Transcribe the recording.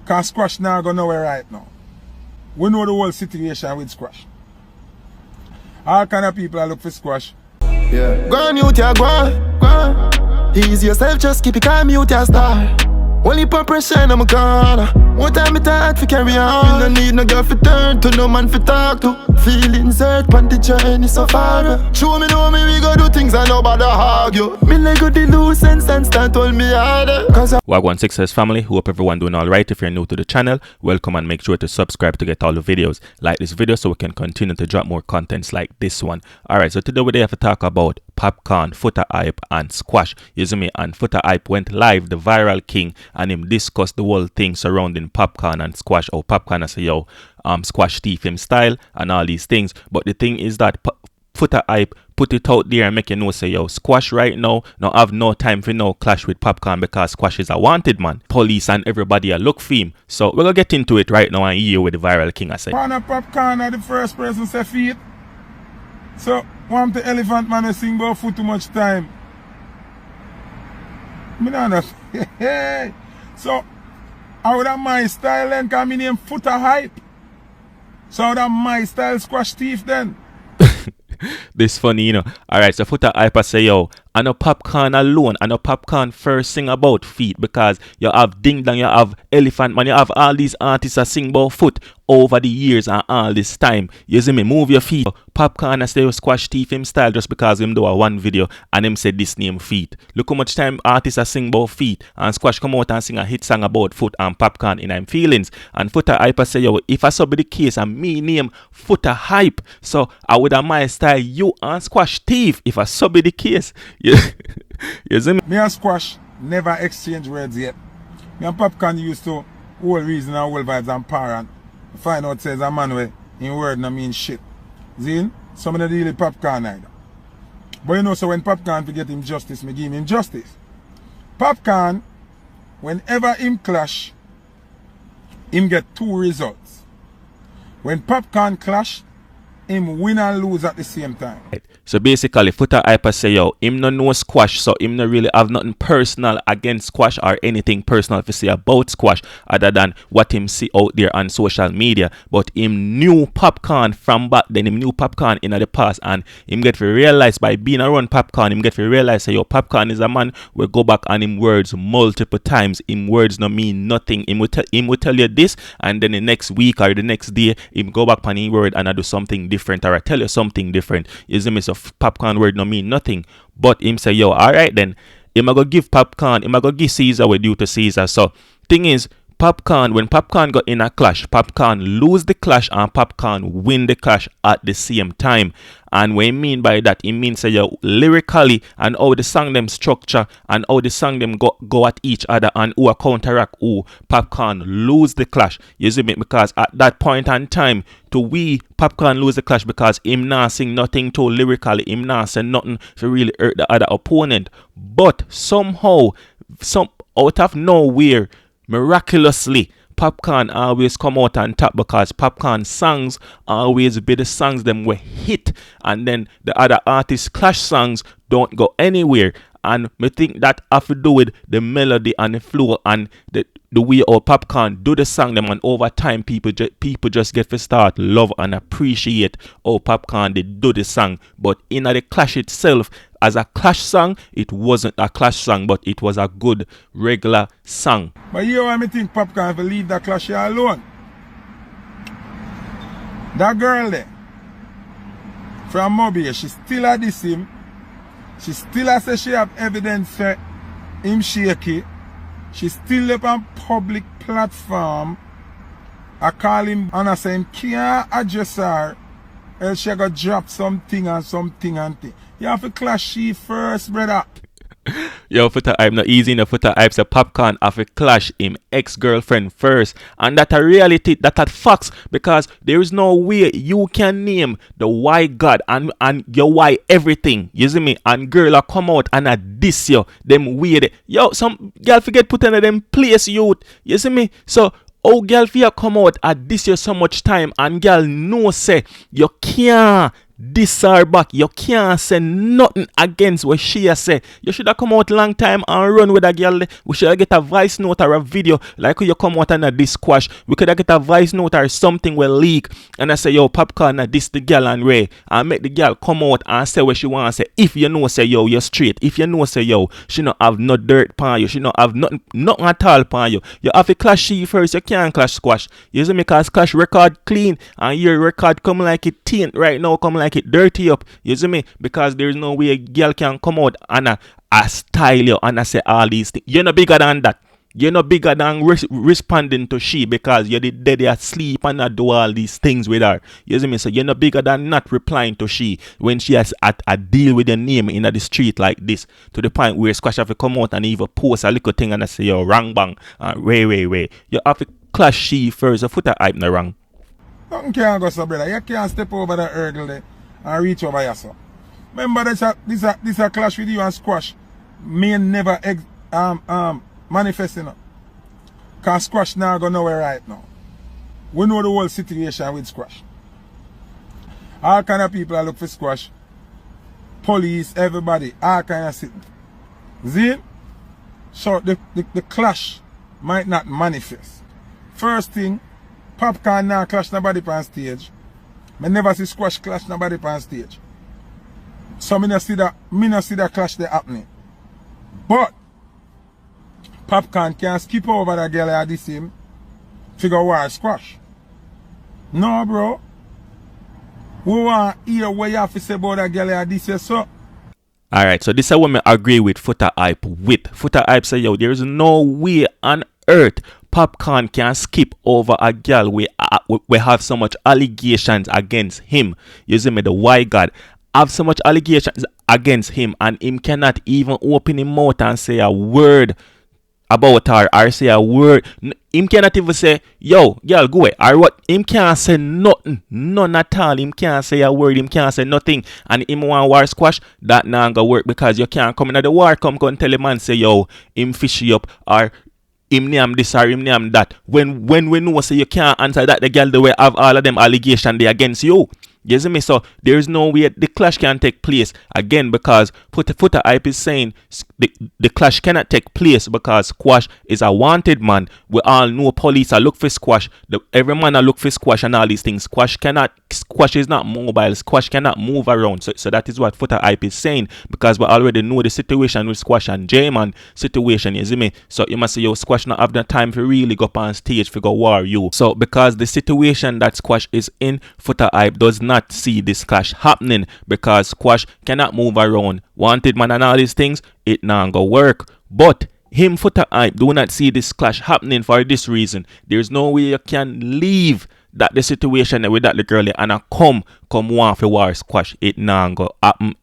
Cause Squash now go nowhere right now. We know the whole situation with Squash. All kind of people are look for Squash. Yeah. Go on, mute ya, go on. Ease yourself, just keep it calm, mute ya, star. Only pop pressure in my corner. One time it hard for carry on. You no need no girl for turn to, no man for talk to. Feelings hurt, pan the journey so far. Show me know me, we go do things and nobody argue. Me like go the loose and start hold me harder. Wagwan Success family, hope everyone doing alright. If you're new to the channel, welcome and make sure to subscribe to get all the videos. Like this video so we can continue to drop more contents like this one. Alright, so today we have to talk about Popcaan, Foota Hype and Squash. You see me, and Foota Hype went live, the viral king, and him discussed the whole thing surrounding Popcaan and Squash. Or Popcaan I say yo, Squash thief him style and all these things. But the thing is that Foota Hype put it out there and make you know say yo, Squash right now have no time for no clash with Popcaan because Squash is a wanted man. Police and everybody are look for him. So we're gonna get into it right now and hear with the viral king I say. Popcaan are the first person say feet. So want the elephant man to sing about foot too much time. Me not know. So I would have my style then, cause me name Foota Hype. So I would have my style Squash thief then. This funny, you know. Alright, so Foota Hype say yo, I know Popcaan alone, I know Popcaan first sing about feet because you have Ding Dong, you have Elephant Man, you have all these artists that sing about foot over the years and all this time. You see me, move your feet. Popcaan I say yo, Squash thief him style just because him do a one video and him said this name feet. Look how much time artists are sing about feet and Squash come out and sing a hit song about foot and Popcaan in him feelings. And Foota Hype say yo, if I saw be the case and me name Foota Hype, so I would have my style you and Squash thief if I saw be the case. You see me? Me and Squash never exchange words yet. Me and Popcaan used to whole reason and whole vibes and parent. Find out says a man way in word no mean shit. Zin? Some of the deal with Popcaan either. But you know, so when Popcaan to get him justice, me give him justice. Popcaan, whenever him clash, him get two results. When Popcaan clash, him win and lose at the same time. So basically, Foota Hype say yo, him no know Squash, so him no really have nothing personal against Squash or anything personal to say about Squash other than what him see out there on social media. But him knew Popcaan from back then, him knew Popcaan in the past, and him get to realize by being around Popcaan, him get to realize say yo, Popcaan is a man will go back on him words multiple times. Him words no mean nothing. Him will tell you this, and then the next week or the next day, him go back on his word and I do something different or I tell you something different. You see me, so Popcaan word no mean nothing. But him say yo, alright then, him a go give Popcaan, him a go give Caesar what due to Caesar. So thing is, Popcaan, when Popcaan got in a clash, Popcaan lose the clash and Popcaan win the clash at the same time. And what he mean by that, he means say yo, lyrically and how the song them structure and how the song them go at each other and who a counteract who, Popcaan lose the clash. You see me, because at that point in time, to we, Popcaan lose the clash because him not sing nothing too lyrically, him not say nothing to really hurt the other opponent. But somehow, out of nowhere, miraculously, Popcaan always come out on top because Popcaan songs always be the songs them were hit, and then the other artists' clash songs don't go anywhere. And me think that have to do with the melody and the flow and the way how Popcaan do the song them, and over time people just get to start love and appreciate how Popcaan they do the song. But in the clash itself, as a clash song, it wasn't a clash song, but it was a good regular song. But you know why me think Popcaan will leave that clash here alone? That girl there from Mobile, she still a diss him. She still a say she have evidence for him shaky. She still up on public platform. I call him and I say him can't address her, else she got drop something and something and thing. You have to clash she first, brother. Yo, Foota Hype not easy enough. Foota Hype say Popcaan have to clash him ex-girlfriend first, and that a reality, that a facts, because there is no way you can name the why God and your why everything. You see me? And girl a come out and a diss you, them weird. Yo, some girl forget put in them place youth. You see me? So oh, girl fear come out at this year so much time, and girl know say you can't this her back. You can't say nothing against what she has said. You should have come out long time and run with a girl. We should have get a voice note or a video. Like when you come out and a this squash, we could have get a voice note or something will leak. And I say, yo, Popcaan, this the girl and Ray. And make the girl come out and say what she want to say. If you know, say, yo, you're straight. If you know, say, yo, she not have no dirt upon you. She not have nothing at all upon you. You have to clash she first. You can't clash squash. You see me, cause clash record clean. And your record come like it taint right now, come like it dirty up. You see me? Because there's no way a girl can come out and style you and say all these things. You're not bigger than that. You're not bigger than responding to she because you're dead asleep and not do all these things with her. You see me? So you're not bigger than not replying to she when she has a deal with your name in the street like this. To the point where squash have to come out and even post a little thing and I say, yo, wrong bang. Way. You have to clash she first. The Foota Hype no wrong. Nothing can go so, brother. You can't step over the hurdle there and reach over yourself. Remember this a clash with you and squash. Me never manifesting up. Cause squash now go nowhere right now. We know the whole situation with squash. All kind of people are look for squash. Police, everybody, all kind of sitting. See? So the clash might not manifest. First thing, Popcaan now clash nobody on stage. I never see squash clash nobody on stage. So me not see that clash there happening. But Popcaan can skip over that girl at this him. Figure why squash. No, bro. We want to hear what you have to say about that girl at this, so. Alright, so this is what I agree with Foota Hype with. Foota Hype say, yo, there is no way on earth Popcaan can skip over a girl we have so much allegations against him. You see me, the why God have so much allegations against him and him cannot even open his mouth and say a word about her or say a word. Him cannot even say, yo, girl, go away. Or what? Him can't say nothing. None at all. Him can't say a word. Him can't say nothing. And him want war squash, that not gonna work because you can't come in the war, come tell him and say, yo, him fish you up or him name this or him name that. When we know say you can't answer that, the girl the way have all of them allegations they against you. You see me? So there is no way the clash can take place again because Foota Hype is saying the clash cannot take place because Squash is a wanted man. We all know police are look for Squash. Every man are look for Squash and all these things. Squash is not mobile. Squash cannot move around. So that is what Foota Hype is saying because we already know the situation with Squash and J-Man situation. You see me? So you must say, yo, Squash not have the time to really go up on stage for go war you. So because the situation that Squash is in, Foota Hype does not see this clash happening because Squash cannot move around. Wanted man and all these things, it not go work. But him Foota Hype do not see this clash happening for this reason. There's no way you can leave that the situation with that the girl and come one for war Squash. It not go happen